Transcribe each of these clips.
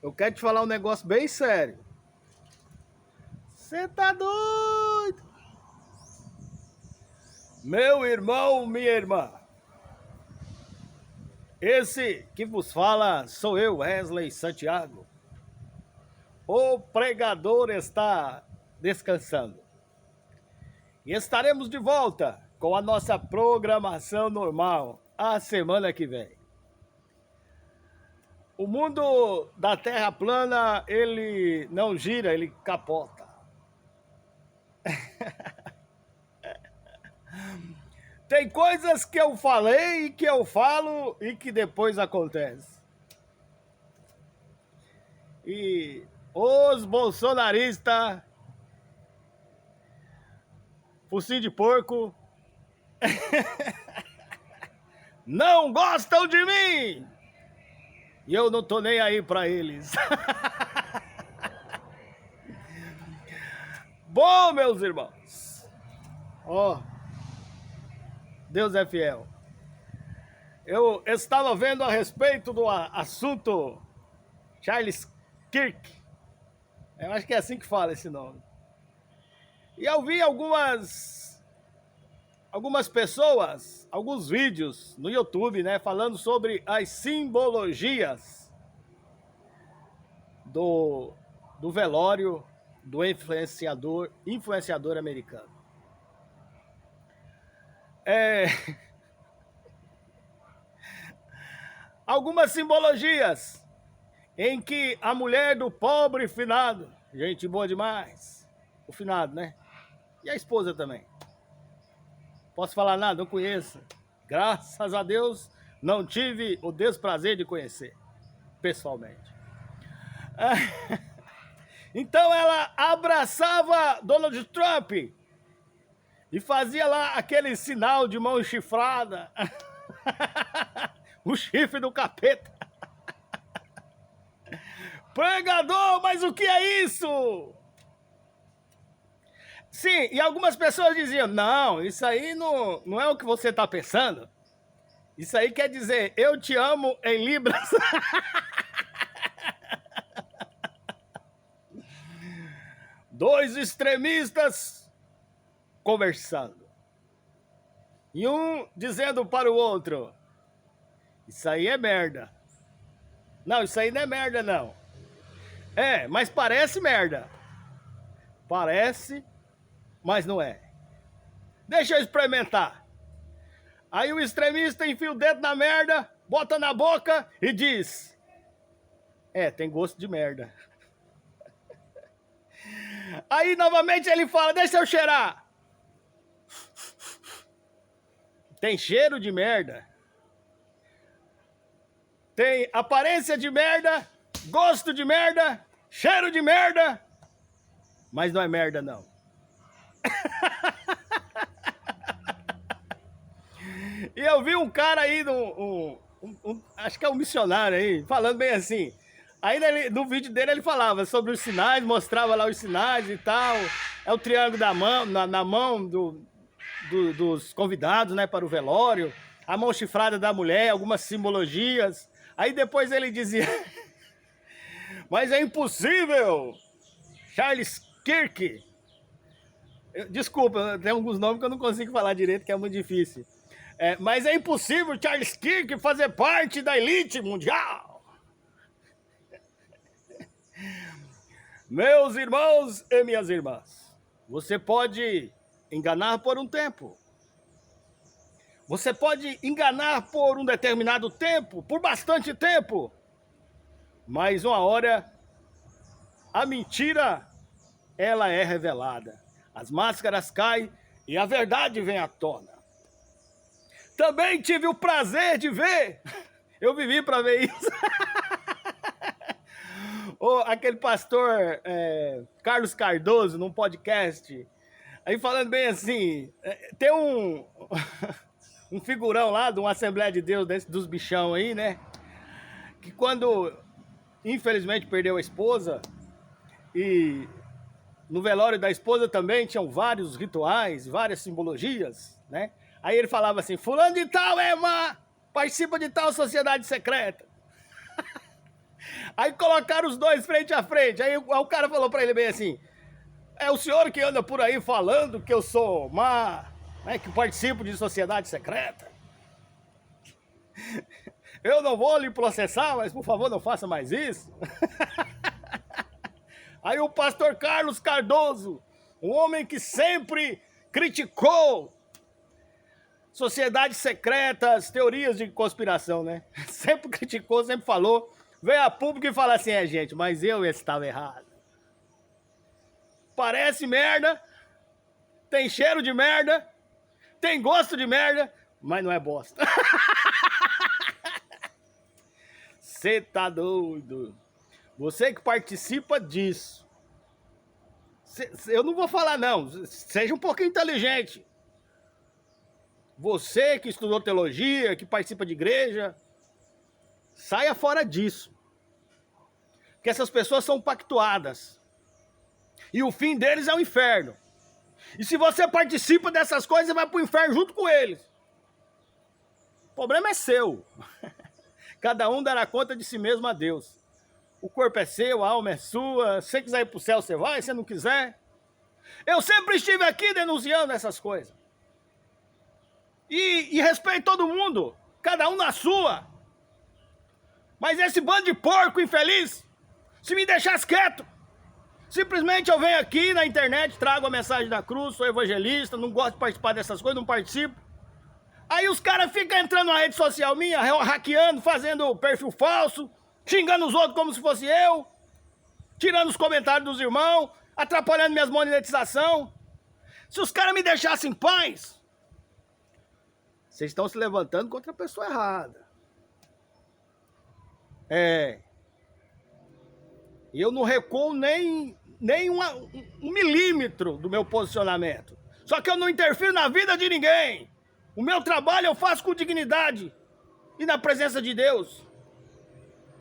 Eu quero te falar um negócio bem sério. Você tá doido? Meu irmão, minha irmã. Esse que vos fala sou eu, Wesley Santiago. O pregador está descansando. E estaremos de volta com a nossa programação normal a semana que vem. O mundo da Terra plana, ele não gira, ele capota. Tem coisas que eu falei, que eu falo e que depois acontece. E os bolsonaristas, focinho de porco, não gostam de mim! E eu não tô nem aí pra eles. Bom, meus irmãos, ó, Deus é fiel. Eu estava vendo a respeito do assunto Charles Kirk. Eu acho que é assim que fala esse nome. E eu vi algumas pessoas, alguns vídeos no YouTube, né, falando sobre as simbologias do velório do influenciador americano. Algumas simbologias em que a mulher do pobre finado, gente boa demais, o finado, né? E a esposa também. Posso falar nada? Não conheço. Graças a Deus, não tive o desprazer de conhecer, pessoalmente. Então ela abraçava Donald Trump e fazia lá aquele sinal de mão chifrada. O chifre do capeta. Pregador, mas o que é isso? Sim, e algumas pessoas diziam, não, isso aí não é o que você está pensando. Isso aí quer dizer, eu te amo em libras. Dois extremistas conversando. E um dizendo para o outro, isso aí é merda. Não, isso aí não é merda, não. É, mas parece merda. Parece, mas não é. Deixa eu experimentar. Aí o extremista enfia o dedo na merda, bota na boca e diz, tem gosto de merda. Aí novamente ele fala, deixa eu cheirar. Tem cheiro de merda. Tem aparência de merda, gosto de merda, cheiro de merda, mas não é merda não. E eu vi um cara aí, acho que é um missionário aí, falando bem assim. Aí no vídeo dele ele falava sobre os sinais, mostrava lá os sinais e tal. É o triângulo da mão, na mão dos convidados, né, para o velório. A mão chifrada da mulher, algumas simbologias. Aí depois ele dizia, mas é impossível, Charles Kirk. Desculpa, tem alguns nomes que eu não consigo falar direito, que é muito difícil. Mas é impossível Charles Kirk fazer parte da elite mundial. Meus irmãos e minhas irmãs, você pode enganar por um tempo. Você pode enganar por um determinado tempo, por bastante tempo. Mas uma hora, a mentira, ela é revelada. As máscaras caem e a verdade vem à tona. Também tive o prazer de ver, eu vivi para ver isso. Aquele pastor Carlos Cardoso, num podcast, aí falando bem assim, tem um figurão lá de uma Assembleia de Deus, dos bichão aí, né? Que quando, infelizmente, perdeu a esposa, e no velório da esposa também tinham vários rituais, várias simbologias, né? Aí ele falava assim, fulano de tal participa de tal sociedade secreta. Aí colocaram os dois frente a frente. Aí o cara falou pra ele bem assim: é o senhor que anda por aí falando que eu sou má, né, que participo de sociedade secreta. Eu não vou lhe processar, mas por favor não faça mais isso. Aí o pastor Carlos Cardoso, um homem que sempre criticou sociedades secretas, teorias de conspiração, né? Sempre criticou, sempre falou. Veio a público e fala assim: gente, mas eu estava errado. Parece merda, tem cheiro de merda, tem gosto de merda, mas não é bosta. Você tá doido. Você que participa disso. Eu não vou falar não, seja um pouquinho inteligente. Você que estudou teologia, que participa de igreja, saia fora disso. Porque essas pessoas são pactuadas. E o fim deles é o inferno. E se você participa dessas coisas, você vai pro inferno junto com eles. O problema é seu. Cada um dará conta de si mesmo a Deus. O corpo é seu, a alma é sua. Se você quiser ir pro céu, você vai. Se você não quiser. Eu sempre estive aqui denunciando essas coisas. E respeito todo mundo. Cada um na sua. Mas esse bando de porco infeliz, se me deixasse quieto, simplesmente eu venho aqui na internet, trago a mensagem da cruz, sou evangelista, não gosto de participar dessas coisas, não participo. Aí os caras ficam entrando na rede social minha, hackeando, fazendo perfil falso, xingando os outros como se fosse eu, tirando os comentários dos irmãos, atrapalhando minhas monetizações. Se os caras me deixassem em paz, vocês estão se levantando contra a pessoa errada. E eu não recuo nem um milímetro do meu posicionamento. Só que eu não interfiro na vida de ninguém. O meu trabalho eu faço com dignidade e na presença de Deus.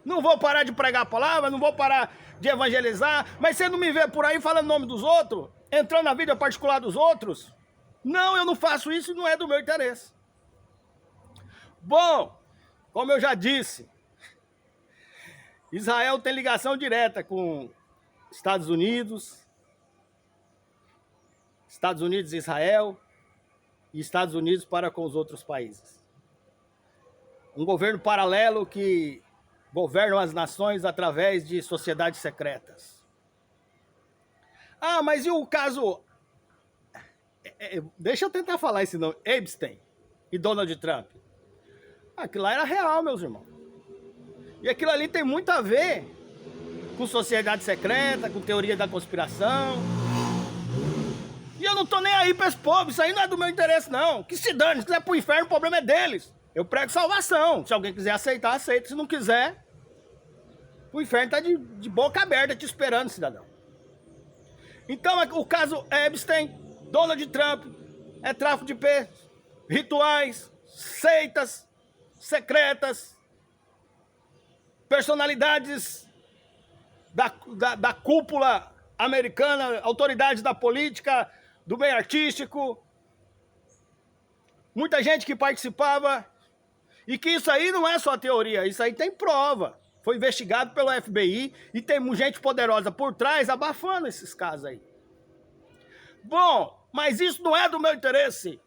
Não vou parar de pregar a palavra, não vou parar de evangelizar, mas você não me vê por aí falando o nome dos outros, entrando na vida particular dos outros. Não, eu não faço isso e não é do meu interesse. Bom, como eu já disse, Israel tem ligação direta com Estados Unidos e Israel, e Estados Unidos para com os outros países. Um governo paralelo que governa as nações através de sociedades secretas. Ah, mas e o caso... Deixa eu tentar falar esse nome. Epstein e Donald Trump. Aquilo lá era real, meus irmãos. E aquilo ali tem muito a ver com sociedade secreta, com teoria da conspiração. E eu não tô nem aí pra esse povo, isso aí não é do meu interesse, não. Que se dane, se quiser pro inferno, o problema é deles. Eu prego salvação. Se alguém quiser aceitar, aceita. Se não quiser, o inferno tá de boca aberta te esperando, cidadão. Então, o caso Epstein, Donald Trump, é tráfico de rituais, seitas secretas, personalidades da cúpula americana, autoridades da política, do meio artístico, muita gente que participava, e que isso aí não é só teoria, isso aí tem prova. Foi investigado pelo FBI e tem gente poderosa por trás abafando esses casos aí. Bom, mas isso não é do meu interesse.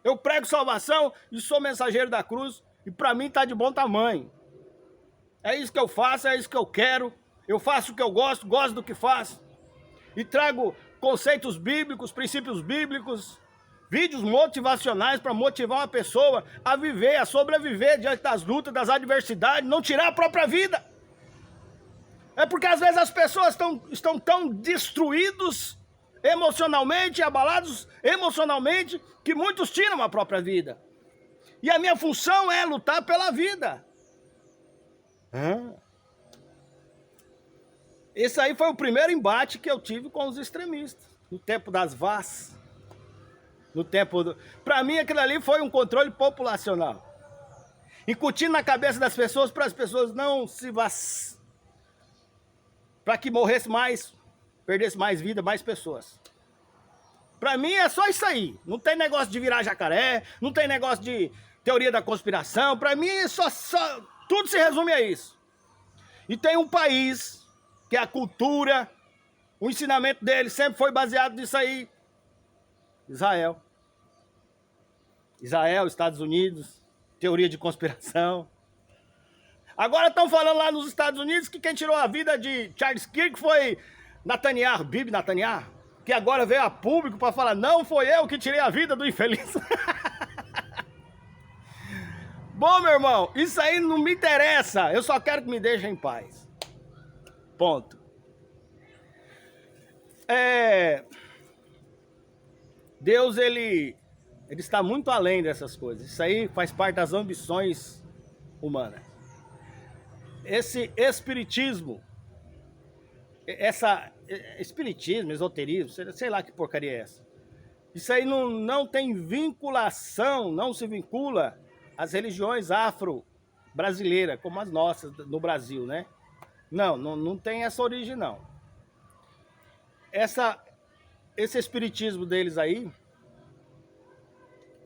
Eu prego salvação e sou mensageiro da cruz e para mim tá de bom tamanho. É isso que eu faço, é isso que eu quero. Eu faço o que eu gosto do que faço. E trago conceitos bíblicos, princípios bíblicos, vídeos motivacionais para motivar uma pessoa a viver, a sobreviver diante das lutas, das adversidades, não tirar a própria vida. É porque às vezes as pessoas estão tão destruídos emocionalmente, abalados emocionalmente, que muitos tiram a própria vida. E a minha função é lutar pela vida. Esse aí foi o primeiro embate que eu tive com os extremistas, no tempo das VAS. Para mim aquilo ali foi um controle populacional. Incutindo na cabeça das pessoas para as pessoas não se para que morresse mais, perdesse mais vida, mais pessoas. Para mim é só isso aí. Não tem negócio de virar jacaré, não tem negócio de teoria da conspiração. Para mim é só tudo se resume a isso. E tem um país que a cultura, o ensinamento dele sempre foi baseado nisso aí. Israel. Israel, Estados Unidos, teoria de conspiração. Agora estão falando lá nos Estados Unidos que quem tirou a vida de Charles Kirk foi Netanyahu, Bibi Netanyahu, que agora veio a público para falar, não foi eu que tirei a vida do infeliz. Bom, meu irmão, isso aí não me interessa, eu só quero que me deixem em paz. Ponto. Deus, ele está muito além dessas coisas. Isso aí faz parte das ambições humanas. Esse espiritismo, espiritismo, esoterismo, sei lá que porcaria é essa. Isso aí não tem vinculação, não se vincula às religiões afro-brasileiras, como as nossas no Brasil, né? Não tem essa origem, não. Esse espiritismo deles aí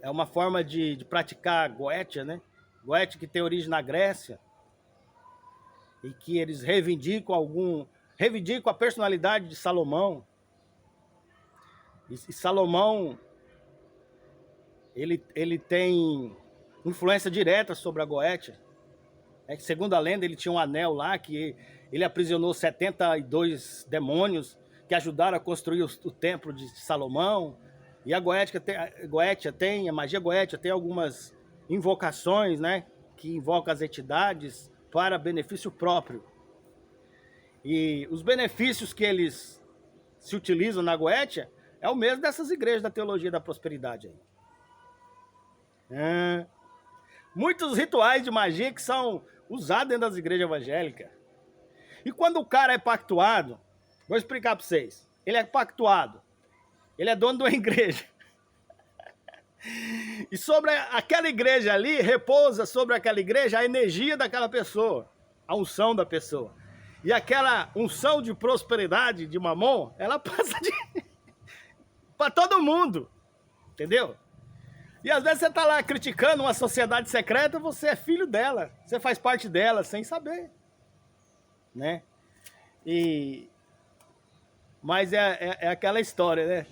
é uma forma de praticar Goetia, né? Goetia que tem origem na Grécia e que eles reivindicam a personalidade de Salomão. E Salomão, ele tem influência direta sobre a Goetia. Segundo a lenda, ele tinha um anel lá que ele aprisionou 72 demônios que ajudaram a construir o templo de Salomão. E a magia Goetia tem algumas invocações, né? Que invocam as entidades para benefício próprio. E os benefícios que eles se utilizam na Goetia é o mesmo dessas igrejas da teologia da prosperidade aí. Muitos rituais de magia que são usados dentro das igrejas evangélicas. E quando o cara é pactuado, vou explicar para vocês. Ele é pactuado. Ele é dono de uma igreja. E sobre aquela igreja ali, repousa sobre aquela igreja a energia daquela pessoa. A unção da pessoa. E aquela unção de prosperidade, de mamon, ela passa para todo mundo. Entendeu? E às vezes você tá lá criticando uma sociedade secreta, você é filho dela. Você faz parte dela sem saber. Né? Mas é aquela história, né?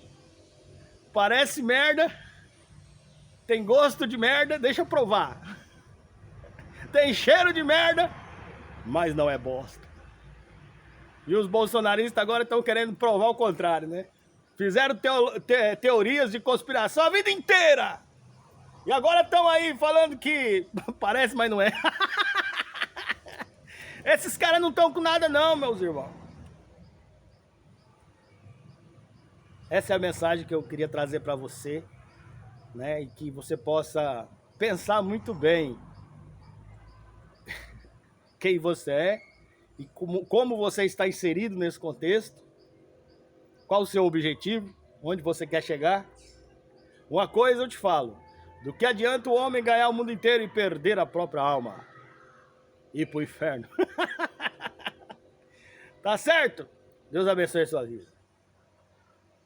Parece merda, tem gosto de merda, deixa eu provar. Tem cheiro de merda, mas não é bosta. E os bolsonaristas agora estão querendo provar o contrário, né? Fizeram teorias de conspiração a vida inteira. E agora estão aí falando que parece, mas não é. Esses caras não estão com nada não, meus irmãos. Essa é a mensagem que eu queria trazer para você, né? E que você possa pensar muito bem quem você é e como você está inserido nesse contexto, qual o seu objetivo, onde você quer chegar. Uma coisa eu te falo, do que adianta o homem ganhar o mundo inteiro e perder a própria alma? Ir pro inferno. Tá certo? Deus abençoe a sua vida.